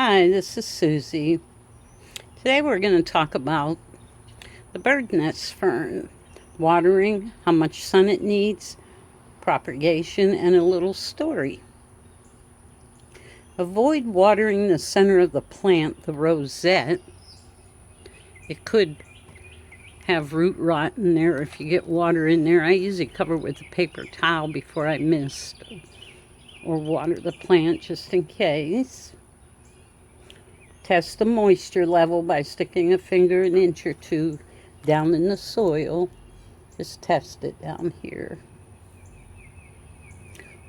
Hi, this is Susie. Today we're going to talk about the bird nest fern, watering, how much sun it needs, propagation, and a little story. Avoid watering the center of the plant, the rosette. It could have root rot in there if you get water in there. I usually cover with a paper towel before I mist or water the plant just in case. Test the moisture level by sticking a finger an inch or two down in the soil. Just test it down here.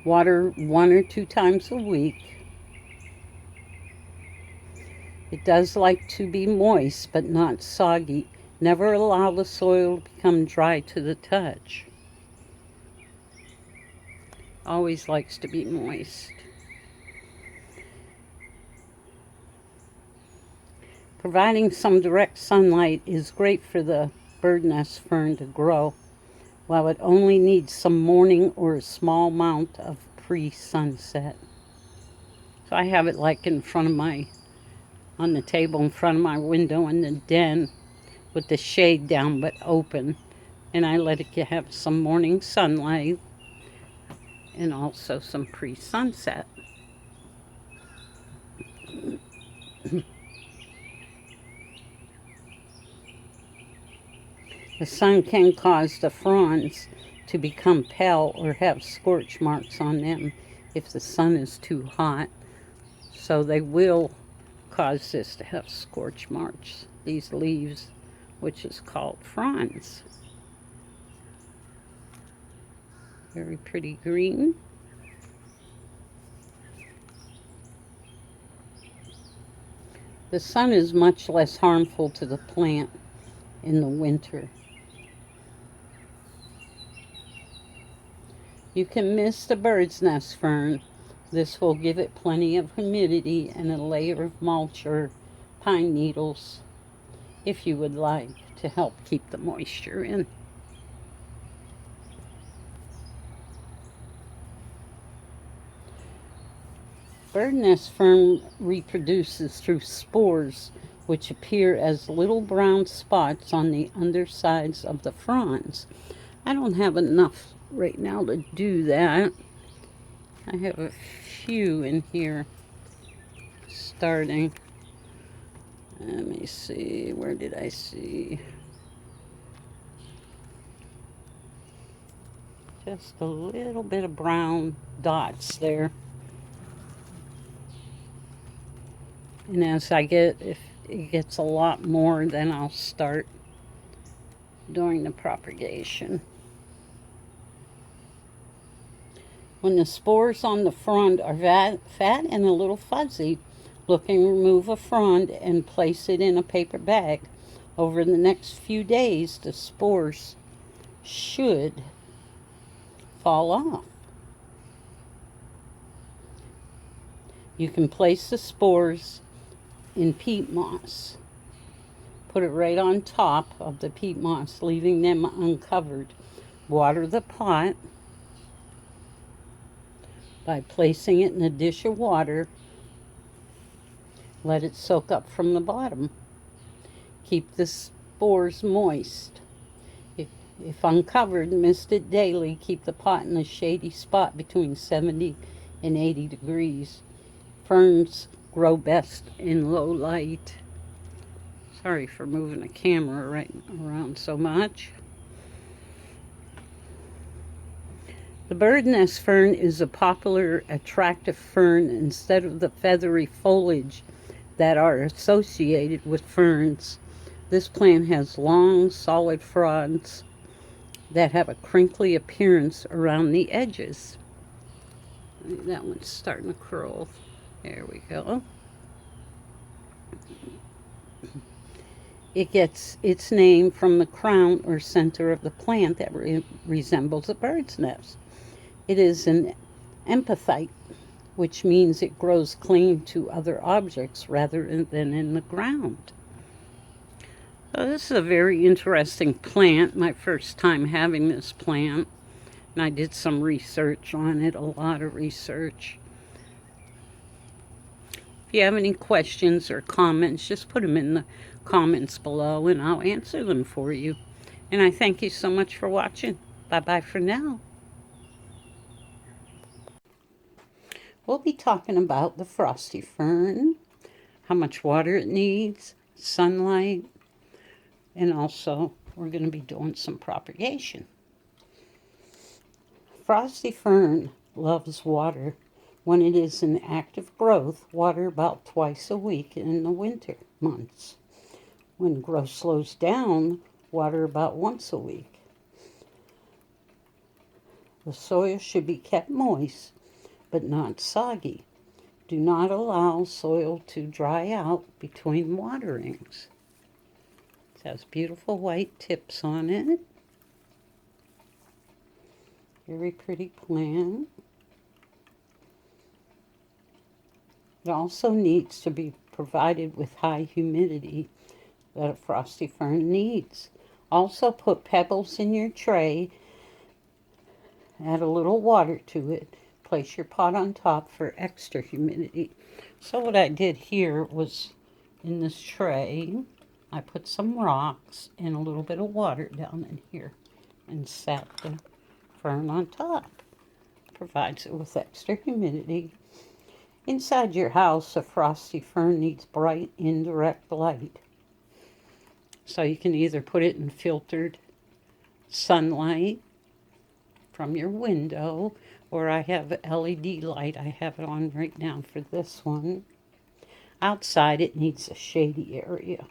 Water 1 or 2 times a week. It does like to be moist but not soggy. Never allow the soil to become dry to the touch. Always likes to be moist. Providing some direct sunlight is great for the bird nest fern to grow, while it only needs some morning or a small amount of pre-sunset. So I have it like in front of on the table in front of my window in the den with the shade down but open, and I let it have some morning sunlight and also some pre-sunset. The sun can cause the fronds to become pale or have scorch marks on them if the sun is too hot. So they will cause this to have scorch marks, these leaves, which is called fronds. Very pretty green. The sun is much less harmful to the plant in the winter. You can mist the bird's nest fern. This will give it plenty of humidity and a layer of mulch or pine needles if you would like to help keep the moisture in. Bird nest fern reproduces through spores, which appear as little brown spots on the undersides of the fronds. I don't have enough right now to do that. I have a few in here starting. Let me see, where did I see? Just a little bit of brown dots there. And as if it gets a lot more, then I'll start doing the propagation. When the spores on the frond are fat and a little fuzzy looking, remove a frond and place it in a paper bag. Over the next few days, the spores should fall off. You can place the spores in peat moss. Put it right on top of the peat moss, leaving them uncovered. Water the pot by placing it in a dish of water. Let it soak up from the bottom. Keep the spores moist. If uncovered, mist it daily. Keep the pot in a shady spot between 70 and 80 degrees. Ferns grow best in low light. Sorry for moving the camera right around so much. The bird nest fern is a popular, attractive fern instead of the feathery foliage that are associated with ferns. This plant has long, solid fronds that have a crinkly appearance around the edges. That one's starting to curl. There we go. It gets its name from the crown or center of the plant that resembles a bird's nest. It is an epiphyte, which means it grows clean to other objects rather than in the ground. So this is a very interesting plant, my first time having this plant. And I did some research on it, a lot of research. you have any questions or comments, just put them in the comments below and I'll answer them for you. And I thank you so much for watching. Bye-bye for now. We'll be talking about the Frosty fern, how much water it needs, sunlight, and also we're going to be doing some propagation. Frosty fern loves water. When it is in active growth, water about twice a week in the winter months. When growth slows down, water about once a week. The soil should be kept moist, but not soggy. Do not allow soil to dry out between waterings. It has beautiful white tips on it. Very pretty plant. It also needs to be provided with high humidity that a frosty fern needs. Also put pebbles in your tray, add a little water to it, place your pot on top for extra humidity. So what I did here was, in this tray, I put some rocks and a little bit of water down in here and sat the fern on top. Provides it with extra humidity. Inside your house, a frosty fern needs bright, indirect light. So you can either put it in filtered sunlight from your window, or I have LED light. I have it on right now for this one. Outside, it needs a shady area.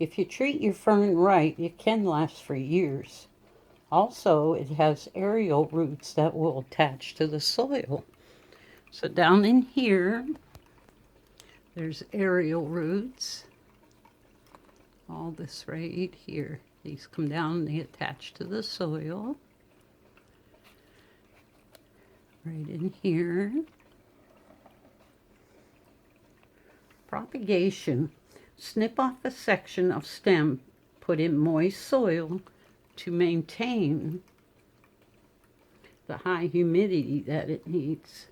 If you treat your fern right, it can last for years. Also, it has aerial roots that will attach to the soil. So down in here, there's aerial roots. All this right here. These come down and they attach to the soil. Right in here. Propagation. Snip off a section of stem, put in moist soil to maintain the high humidity that it needs.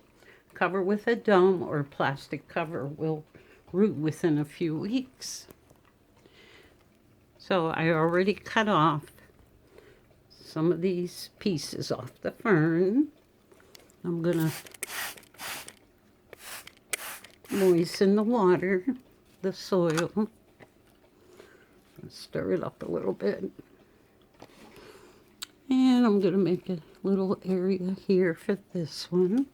Cover with a dome or plastic cover will root within a few weeks. So I already cut off some of these pieces off the fern. I'm gonna moisten the water, the soil, and stir it up a little bit. And I'm gonna make a little area here for this one.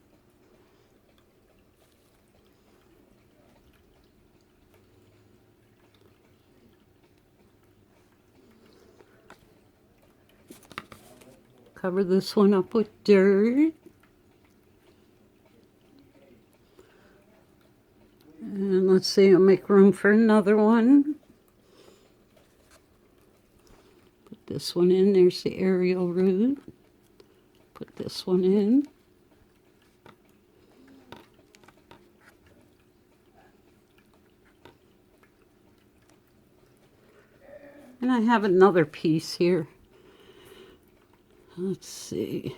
Cover this one up with dirt. And let's see, I'll make room for another one. Put this one in, there's the aerial root. Put this one in. And I have another piece here. Let's see,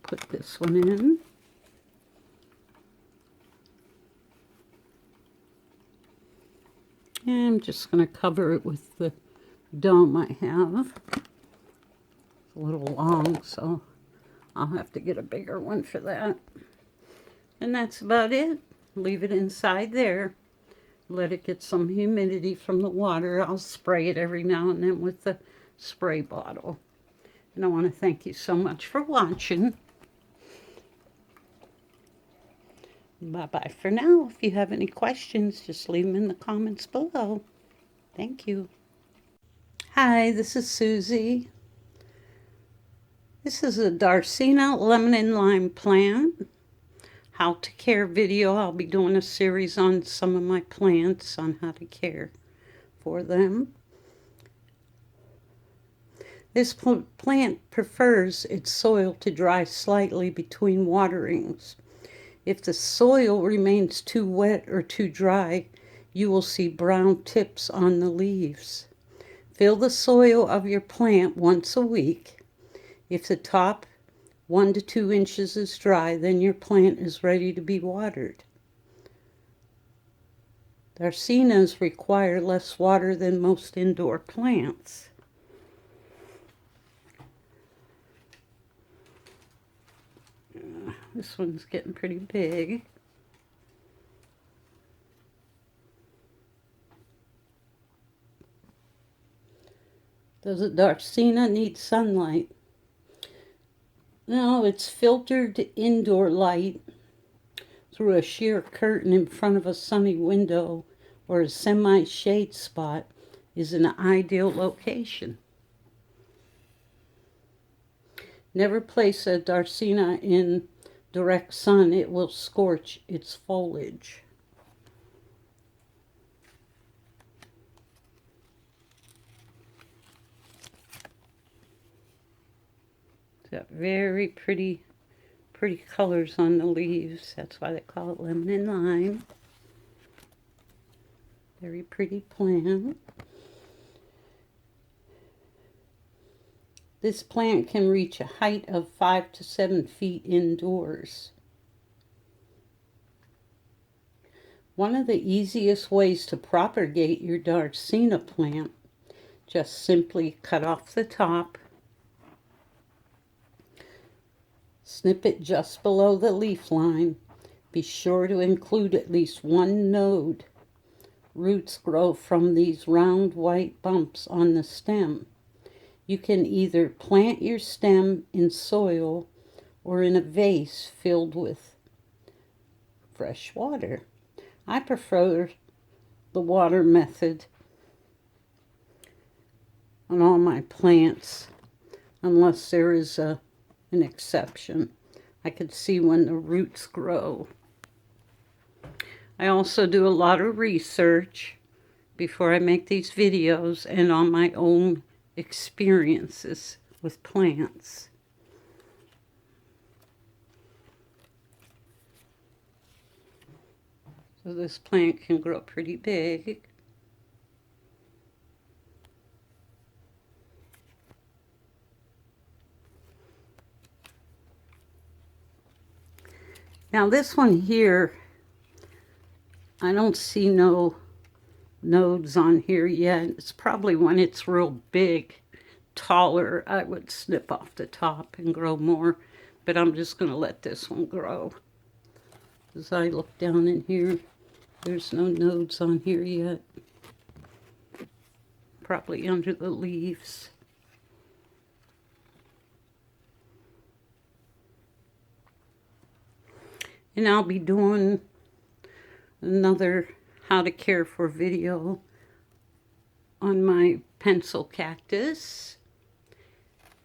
put this one in. And I'm just going to cover it with the dome I have. It's a little long, so I'll have to get a bigger one for that. And that's about it. Leave it inside there. Let it get some humidity from the water. I'll spray it every now and then with the spray bottle. And I want to thank you so much for watching. Bye-bye for now. If you have any questions, just leave them in the comments below. Thank you. Hi, this is Susie. This is a Dracaena lemon and lime plant. How to care video. I'll be doing a series on some of my plants on how to care for them. This plant prefers its soil to dry slightly between waterings. If the soil remains too wet or too dry, you will see brown tips on the leaves. Fill the soil of your plant once a week. If the top 1 to 2 inches is dry, then your plant is ready to be watered. Dracaenas require less water than most indoor plants. This one's getting pretty big. Does a Dracaena need sunlight? No, it's filtered indoor light through a sheer curtain in front of a sunny window or a semi-shade spot is an ideal location. Never place a Dracaena in direct sun. It will scorch its foliage. It's got very pretty colors on the leaves. That's why they call it lemon and lime. Very pretty plant. This plant can reach a height of 5 to 7 feet indoors. One of the easiest ways to propagate your Dracaena plant, just simply cut off the top, snip it just below the leaf line. Be sure to include at least one node. Roots grow from these round white bumps on the stem. You can either plant your stem in soil or in a vase filled with fresh water. I prefer the water method on all my plants, unless there is an exception. I could see when the roots grow. I also do a lot of research before I make these videos and on my own experiences with plants. So this plant can grow pretty big. Now this one here, I don't see no nodes on here yet. It's probably when it's real big, taller, I would snip off the top and grow more. But I'm just going to let this one grow. As I look down in here, there's no nodes on here yet. Probably under the leaves. And I'll be doing another how to care for video on my pencil cactus.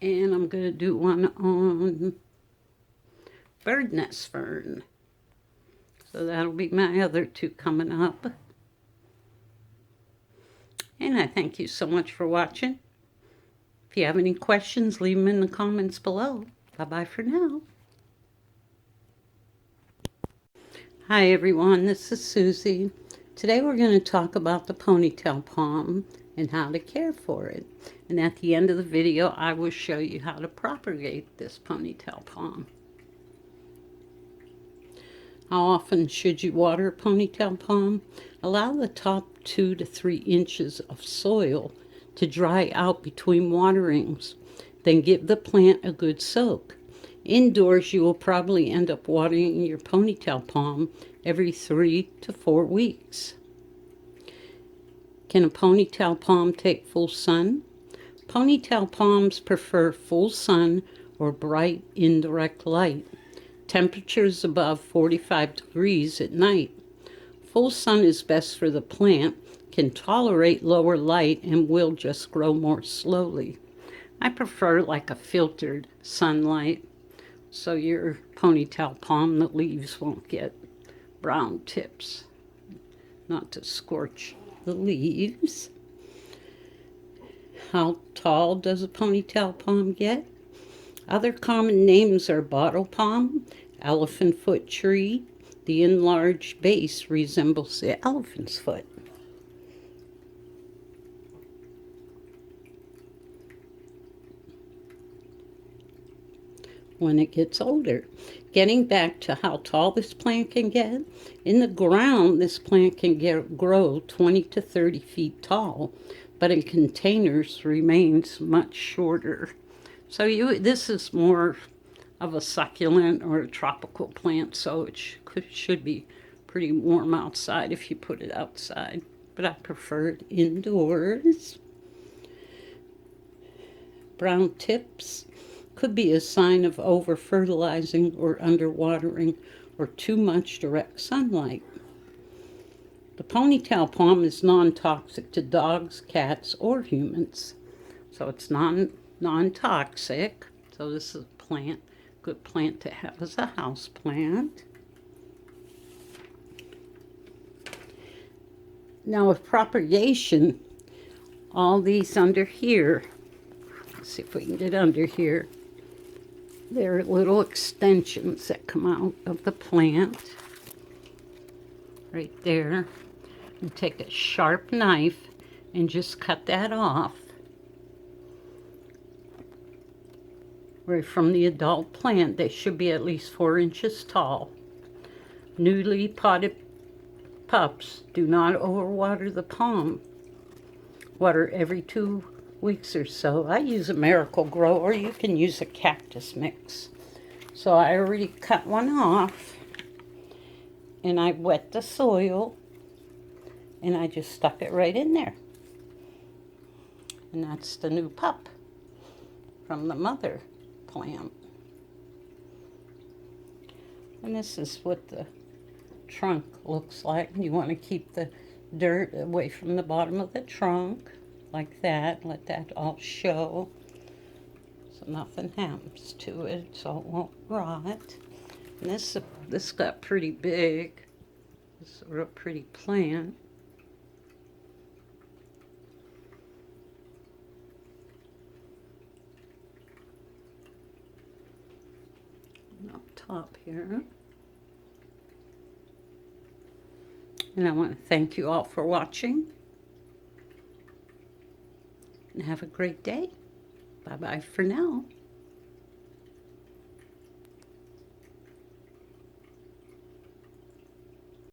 And I'm going to do one on bird nest fern. So that'll be my other two coming up. And I thank you so much for watching. If you have any questions, leave them in the comments below. Bye-bye for now. Hi everyone, this is Susie. Today we're going to talk about the ponytail palm and how to care for it. And at the end of the video, I will show you how to propagate this ponytail palm. How often should you water a ponytail palm? Allow the top 2 to 3 inches of soil to dry out between waterings. Then give the plant a good soak. Indoors, you will probably end up watering your ponytail palm every 3 to 4 weeks. Can a ponytail palm take full sun? Ponytail palms prefer full sun or bright indirect light. Temperatures above 45 degrees at night. Full sun is best for the plant, can tolerate lower light, and will just grow more slowly. I prefer like a filtered sunlight, so your ponytail palm, the leaves won't get brown tips. Not to scorch the leaves. How tall does a ponytail palm get? Other common names are bottle palm, elephant foot tree. The enlarged base resembles the elephant's foot. when it gets older. Getting back to how tall this plant can get, in the ground, this plant can grow 20 to 30 feet tall, but in containers remains much shorter. So this is more of a succulent or a tropical plant, so it should be pretty warm outside if you put it outside. But I prefer it indoors. Brown tips could be a sign of over-fertilizing or underwatering or too much direct sunlight. The ponytail palm is non-toxic to dogs, cats, or humans. So it's non-toxic. So this is a good plant to have as a house plant. Now with propagation, all these under here, let's see if we can get under here. There are little extensions that come out of the plant. Right there. You take a sharp knife and just cut that off. Right from the adult plant, they should be at least 4 inches tall. Newly potted pups do not overwater the palm. Water every 2 weeks or so. I use a Miracle Grow, or you can use a cactus mix. So I already cut one off, and I wet the soil, and I just stuck it right in there. And that's the new pup from the mother plant. And this is what the trunk looks like. You want to keep the dirt away from the bottom of the trunk, like that. Let that all show, so nothing happens to it, so it won't rot. And this got pretty big. This is a real pretty plant. And up top here. And I want to thank you all for watching. And have a great day. Bye-bye for now.